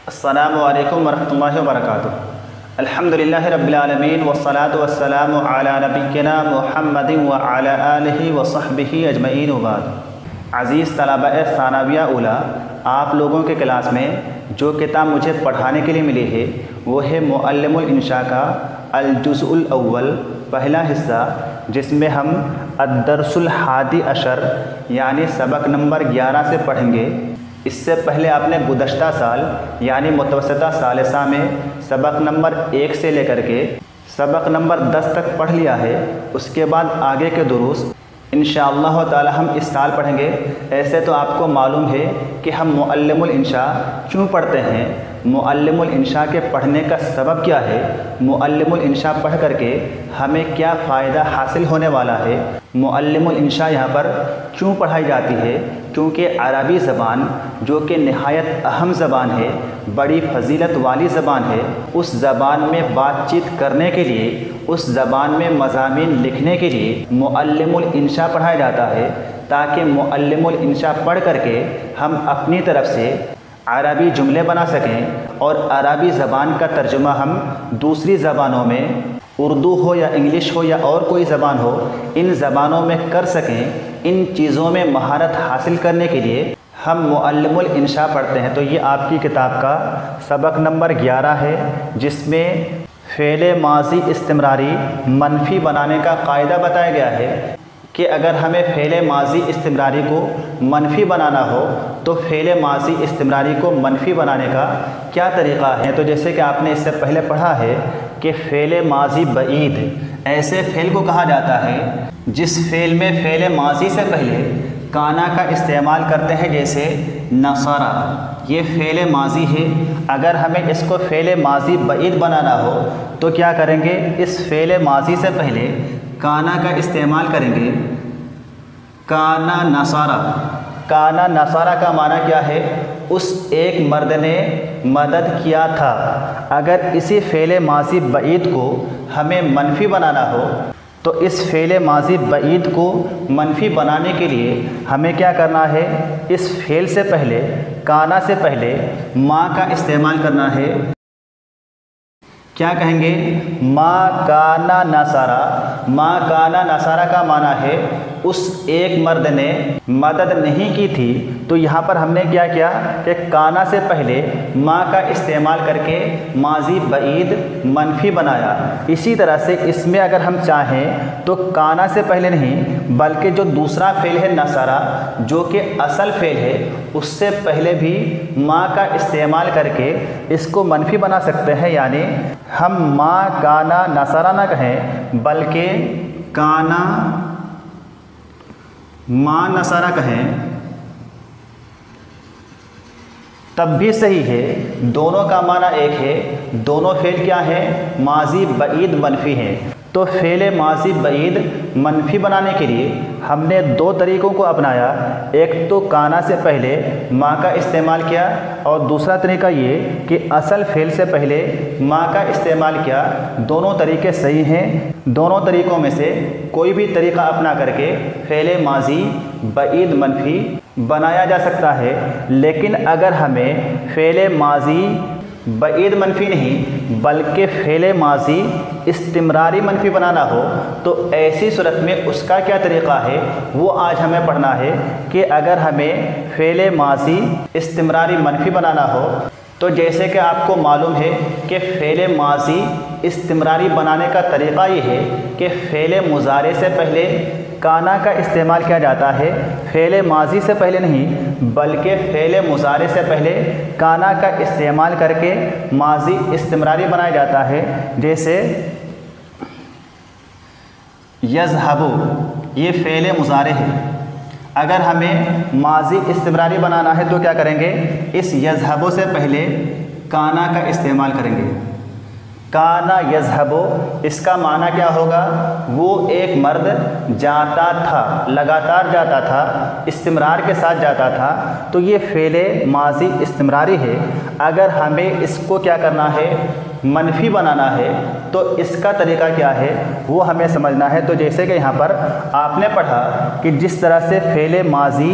अस्सलामु अलैकुम वरहमतुल्लाहि वबरकातुहू। अल्हम्दुलिल्लाहि रब्बिल आलमीन वस्सलातु वस्सलामु अला नबिय्यिना मुहम्मदिन व अला आलिहि व सहबिहि अजमईन व बाद। अज़ीज़ तलबा-ए सानविया उला, आप लोगों के क्लास में जो किताब मुझे पढ़ाने के लिए मिली है वो है मुअल्लिमुल इंशा का अल-जुज़्उल अव्वल पहला हिस्सा, जिसमें हम अद-दर्सुल हादी अशर यानी सबक नंबर 11 से पढ़ेंगे। इससे पहले आपने गुज़श्ता साल यानी मुतवस्सिता सालिसा में सबक नंबर 1 से लेकर के सबक नंबर 10 तक पढ़ लिया है। उसके बाद आगे के दुरूस इंशाअल्लाह ताला हम इस साल पढ़ेंगे। ऐसे तो आपको मालूम है कि हम मुअल्लिमुल इंशा क्यों पढ़ते हैं, मुअल्लिमुल इंशा के पढ़ने का सबब क्या है, मुअल्लिमुल इंशा पढ़ करके हमें क्या फ़ायदा हासिल होने वाला है, मुअल्लिमुल इंशा यहाँ पर क्यों पढ़ाई जाती है। क्योंकि अरबी ज़बान जो कि नहायत अहम ज़बान है, बड़ी फजीलत वाली ज़बान है, उस ज़बान में बातचीत करने के लिए, उस ज़बान में मज़ामीन लिखने के लिए मुअल्लिमुल इंशा पढ़ाया जाता है, ताकि मुअल्लिमुल इंशा पढ़ करके हम अपनी तरफ से अरबी जुमले बना सकें और अरबी ज़बान का तर्जुमा हम दूसरी ज़बानों में, उर्दू हो या इंग्लिश हो या और कोई ज़बान हो, इन ज़बानों में कर सकें। इन चीज़ों में महारत हासिल करने के लिए हम मुअल्लिमुल इंशा पढ़ते हैं। तो ये आपकी किताब का सबक नंबर 11 है, जिसमें फ़ेले माज़ी इस्तिमरारी मनफ़ी बनाने का कायदा बताया गया है कि अगर हमें फ़ेले माज़ी इस्तिमरारी को मनफ़ी बनाना हो तो फ़ेले माज़ी इस्तिमरारी को मनफ़ी बनाने का क्या तरीक़ा है। तो जैसे कि आपने इससे पहले पढ़ा है कि फ़ेले माज़ी बईद ऐसे फ़ेल को कहा जाता है जिस फ़ेल में फ़ेले माज़ी से पहले काना का इस्तेमाल करते हैं, जैसे नसरा, ये फ़ेले माज़ी है। अगर हमें इसको फ़ेले माज़ी बईद बनाना हो तो क्या करेंगे, इस फ़ेले माज़ी से पहले काना का इस्तेमाल करेंगे, काना नसारा। काना नसारा का माना क्या है, उस एक मर्द ने मदद किया था। अगर इसी फ़ेले माज़ी बईद को हमें मनफ़ी बनाना हो तो इस फ़ेले माज़ी बईद को मनफ़ी बनाने के लिए हमें क्या करना है, इस फ़ेल से पहले, काना से पहले माँ का इस्तेमाल करना है। क्या कहेंगे, माँ काना नसारा। माँ काना नसारा का माना है उस एक मर्द ने मदद नहीं की थी। तो यहाँ पर हमने क्या किया कि काना से पहले माँ का इस्तेमाल करके माज़ी बईद मनफ़ी बनाया। इसी तरह से इसमें अगर हम चाहें तो काना से पहले नहीं, बल्कि जो दूसरा फ़ेल है नसारा, जो कि असल फ़ेल है, उससे पहले भी माँ का इस्तेमाल करके इसको मनफ़ी बना सकते हैं। यानी हम माँ काना नसारा ना कहें, बल्कि काना माँ नसारा कहें तब भी सही है। दोनों का माना एक है, दोनों फ़ेल क्या है, माज़ी बईद मनफ़ी हैं। तो फ़ेले माज़ी बईद मनफ़ी बनाने के लिए हमने दो तरीक़ों को अपनाया। एक तो काना से पहले माँ का इस्तेमाल किया और दूसरा तरीक़ा ये कि असल फ़ेल से पहले माँ का इस्तेमाल किया। दोनों तरीक़े सही हैं। दोनों तरीक़ों में से कोई भी तरीक़ा अपना करके फ़ेले माज़ी बईद मनफ़ी बनाया जा सकता है। लेकिन अगर हमें फ़ेले माज़ी बईद मनफ़ी नहीं, बल्कि फ़ेले माज़ी इस्तिमरारी मनफ़ी बनाना हो तो ऐसी सूरत में उसका क्या तरीक़ा है, वो आज हमें पढ़ना है। कि अगर हमें फ़ेले माज़ी इस्तिमरारी मनफ़ी बनाना हो तो जैसे कि आपको मालूम है कि फ़ेले माज़ी इस्तिमरारी बनाने का तरीक़ा ये है कि फ़ेले मुज़ारे से पहले काना का इस्तेमाल किया जाता है। फ़ेले माज़ी से पहले नहीं, बल्कि फ़ेले मुज़ारे से पहले काना का इस्तेमाल करके माज़ी इस्तिमरारी बनाया जाता है। जैसे यज़हबु, ये फ़ेले मुज़ारे है। अगर हमें माज़ी इस्तिमरारी बनाना है तो क्या करेंगे, इस यज़हबु से पहले काना का इस्तेमाल करेंगे। काना यज़हबु, इसका माना क्या होगा, वो एक मर्द जाता था, लगातार जाता था, इस्तिमरार के साथ जाता था। तो ये फ़ेले माज़ी इस्तिमरारी है। अगर हमें इसको क्या करना है, मनफी बनाना है तो इसका तरीका क्या है वो हमें समझना है। तो जैसे कि यहाँ पर आपने पढ़ा कि जिस तरह से फ़ेल माजी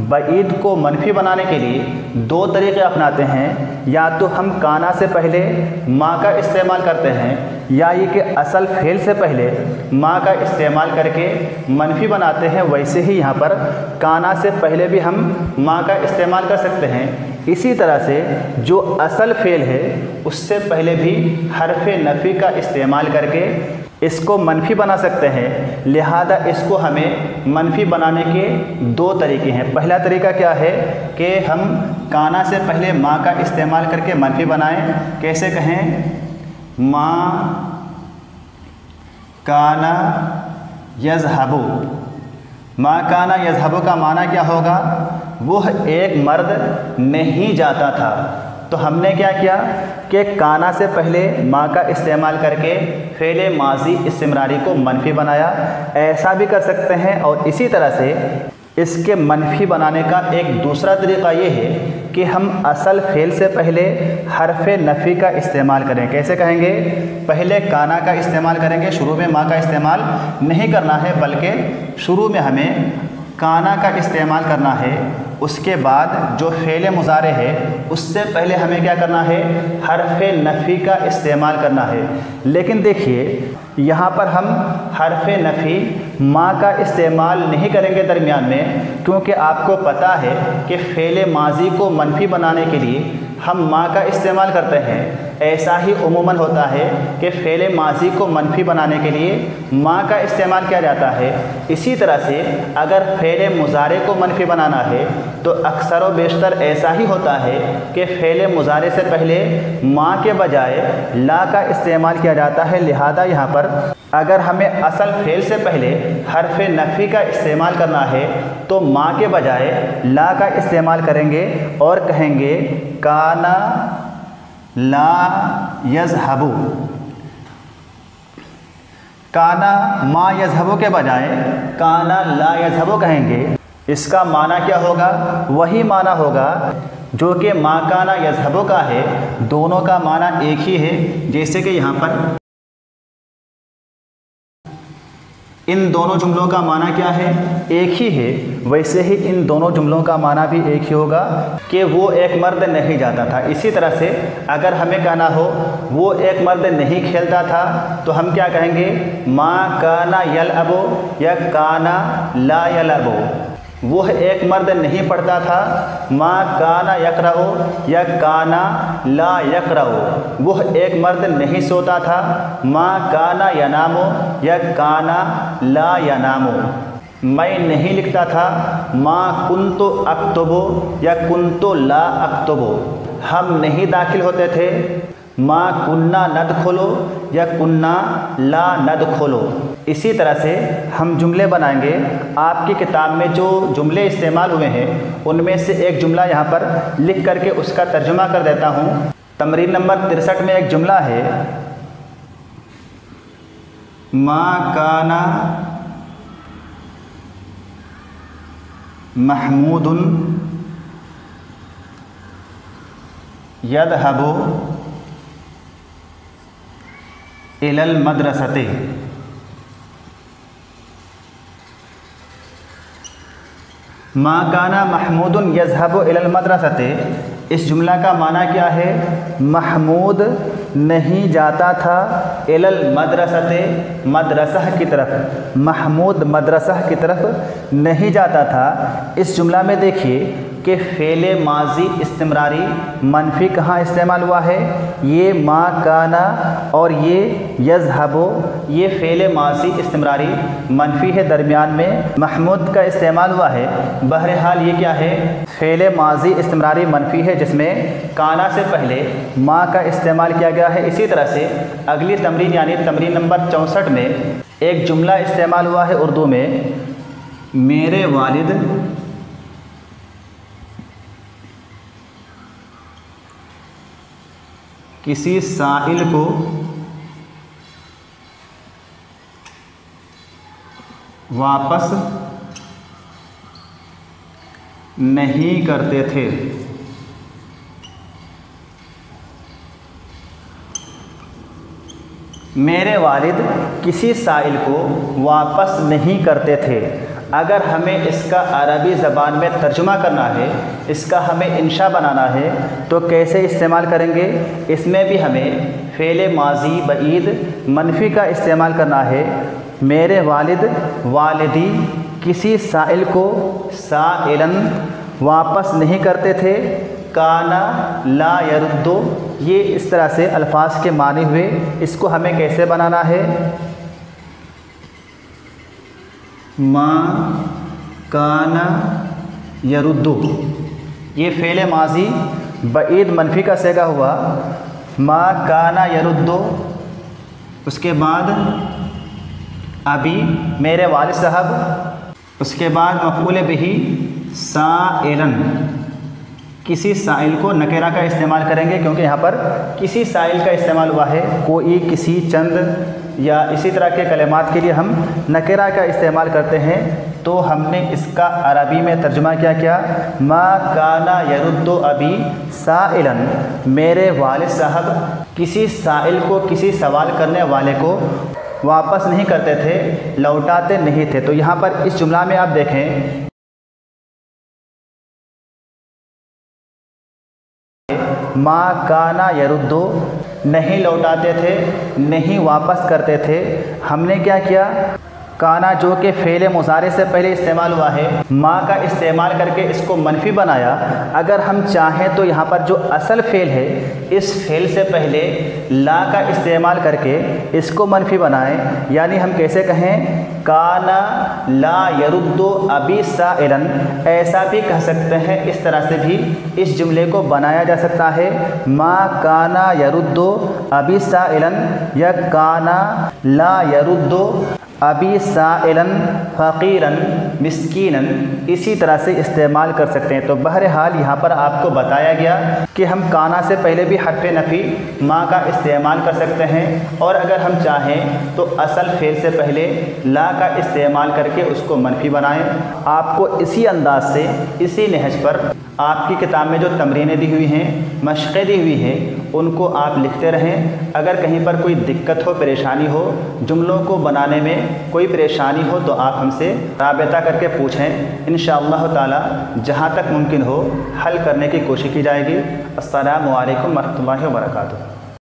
बईद को मनफी बनाने के लिए दो तरीके अपनाते हैं, या तो हम काना से पहले माँ का इस्तेमाल करते हैं, या ये कि असल फ़ेल से पहले माँ का इस्तेमाल करके मनफी बनाते हैं, वैसे ही यहाँ पर काना से पहले भी हम माँ का इस्तेमाल कर सकते हैं। इसी तरह से जो असल फ़ेल है उससे पहले भी हरफ नफ़ी का इस्तेमाल करके इसको मनफी बना सकते हैं। लिहाजा इसको हमें मनफी बनाने के दो तरीके हैं। पहला तरीका क्या है कि हम काना से पहले माँ का इस्तेमाल करके मनफी बनाएं। कैसे कहें? माँ काना यज़हबु। माँ काना यज़हबु का माना क्या होगा? वह एक मर्द नहीं जाता था। तो हमने क्या किया कि काना से पहले माँ का इस्तेमाल करके फ़ेल माजी इस्तिमरारी को मनफी बनाया। ऐसा भी कर सकते हैं। और इसी तरह से इसके मनफी बनाने का एक दूसरा तरीका ये है कि हम असल फ़ेल से पहले हरफ नफ़ी का इस्तेमाल करें। कैसे कहेंगे? पहले काना का इस्तेमाल करेंगे, शुरू में माँ का इस्तेमाल नहीं करना है, बल्कि शुरू में हमें काना का इस्तेमाल करना है। उसके बाद जो फ़ेल मुज़ारे है उससे पहले हमें क्या करना है? हरफ नफ़ी का इस्तेमाल करना है। लेकिन देखिए यहाँ पर हम हरफ नफ़ी माँ का इस्तेमाल नहीं करेंगे दरमियान में, क्योंकि आपको पता है कि फ़ेल माजी को मनफी बनाने के लिए हम माँ का इस्तेमाल करते हैं। ऐसा ही उमूमन होता है कि फ़ेल माजी को मनफी बनाने के लिए माँ का इस्तेमाल किया जाता है। इसी तरह से अगर फ़ेल मुज़ारे को मनफी बनाना है तो अक्सर व बेशतर ऐसा ही होता है कि फ़ेल मुज़ारे से पहले माँ के बजाय ला का इस्तेमाल किया जाता है। लिहाजा यहाँ पर अगर हमें असल फ़ेल से पहले हरफ नफ़ी का इस्तेमाल करना है तो माँ के बजाय ला का इस्तेमाल करेंगे और कहेंगे काना ला यज़हबु। काना मा यज़हबु के बजाय काना ला यज़हबु कहेंगे। इसका माना क्या होगा? वही माना होगा जो कि मा काना यज़हबु का है। दोनों का माना एक ही है। जैसे कि यहाँ पर इन दोनों जुमलों का माना क्या है? एक ही है। वैसे ही इन दोनों जुमलों का माना भी एक ही होगा कि वो एक मर्द नहीं जाता था। इसी तरह से अगर हमें कहना हो वो एक मर्द नहीं खेलता था तो हम क्या कहेंगे? मा काना यलअबु या काना ला यलअबु। वह एक मर्द नहीं पढ़ता था। मा काना यक़रअु या काना ला यक़रअु। वह एक मर्द नहीं सोता था। मा काना यनामु या काना ला यनामु। मैं नहीं लिखता था। मा कुन्तु अक्तुबु या कुन्तु ला अक्तुबु। हम नहीं दाखिल होते थे। मा कुन्ना नदखुलु या कुन्ना ला नदखुलु। इसी तरह से हम जुमले बनाएंगे। आपकी किताब में जो जुमले इस्तेमाल हुए हैं उनमें से एक जुमला यहाँ पर लिख करके उसका तर्जुमा कर देता हूँ। तमरीन नंबर 63 में एक जुमला है, मा काना महमूदुन यदहबु इलल मदरसते। मा काना महमूदुन यज़हबु इलल मदरसते। इस जुमला का माना क्या है? महमूद नहीं जाता था इलल मदरसते, मदरसा की तरफ। महमूद मदरसा की तरफ नहीं जाता था। इस जुमला में देखिए कि फ़ेल माजी इस्तिमरारी मनफी कहाँ इस्तेमाल हुआ है? ये मा काना और ये यज़हबु, ये फ़ेल माजी इस्तिमरारी मनफी है, दरमियान में महमूद का इस्तेमाल हुआ है। बहरहाल ये क्या है? फ़ेल माजी इस्तिमरारी मनफी है जिसमें काना से पहले मा का इस्तेमाल किया गया है। इसी तरह से अगली तमरीन यानी तमरीन नंबर 64 में एक जुमला इस्तेमाल हुआ है उर्दू में, मेरे वालिद किसी साइल को वापस नहीं करते थे। میرے والد کسی سائل کو واپس نہیں کرتے تھے۔ اگر ہمیں اس کا عربی زبان میں ترجمہ کرنا ہے، اس کا ہمیں انشاء بنانا ہے تو کیسے استعمال کریں گے؟ اس میں بھی ہمیں فعل ماضی بعید منفی کا استعمال کرنا ہے۔ میرے والد، والدی کسی سائل کو سائلن واپس نہیں کرتے تھے۔ کانا لا یردو، یہ اس طرح سے الفاظ کے معنی ہوئے۔ اس کو ہمیں کیسے بنانا ہے؟ ما کانا یردو، یہ فعل ماضی بعید منفی کا صیغہ ہوا۔ ما کانا یردو، اس کے بعد ابھی میرے والد صاحب، اس کے بعد مفعول بہ سائلن، کسی سائل کو نکرہ کا استعمال کریں گے کیونکہ یہاں پر کسی سائل کا استعمال ہوا ہے۔ کوئی، کسی، چند یا اسی طرح کے کلمات کے لیے ہم نکرہ کا استعمال کرتے ہیں۔ تو ہم نے اس کا عربی میں ترجمہ کیا؟ ما کانا یرد ابی سائلن، میرے والد صاحب کسی سائل کو، کسی سوال کرنے والے کو واپس نہیں کرتے تھے، لوٹاتے نہیں تھے۔ تو یہاں پر اس جملہ میں آپ دیکھیں ما کانا یردو، نہیں لوٹاتے تھے، نہیں واپس کرتے تھے۔ ہم نے کیا کیا؟ کانا جو کہ فعل مضارع سے پہلے استعمال ہوا ہے، ما کا استعمال کر کے اس کو منفی بنایا۔ اگر ہم چاہیں تو یہاں پر جو اصل فعل ہے، اس فعل سے پہلے لا کا استعمال کر کے اس کو منفی بنائیں۔ یعنی ہم کیسے کہیں؟ کانا لا یرد ابی سائلن، ایسا بھی کہہ سکتے ہیں۔ اس طرح سے بھی اس جملے کو بنایا جا سکتا ہے، ما کانا یرد ابی سائلن یا کانا لا یرد ابی سائلن فقیرن مسکینن، اسی طرح سے استعمال کر سکتے ہیں۔ تو بہرحال یہاں پر آپ کو بتایا گیا کہ ہم کانا سے پہلے بھی حرف نفی ما کا استعمال کر سکتے ہیں، اور اگر ہم چاہیں تو اصل فعل سے پہلے لا کا استعمال کر کے اس کو منفی بنائیں۔ آپ کو اسی انداز سے، اسی نہج پر آپ کی کتاب میں جو تمرینیں دی ہوئی ہیں، مشقیں دی ہوئی ہیں، ان کو آپ لکھتے رہیں۔ اگر کہیں پر کوئی دقت ہو، پریشانی ہو، جملوں کو بنانے میں کوئی پریشانی ہو تو آپ ہم سے رابطہ کر کے پوچھیں۔ انشاءاللہ تعالی جہاں تک ممکن ہو حل کرنے کی کوشش کی جائے گی۔ السلام علیکم ورحمۃ اللہ وبرکاتہ۔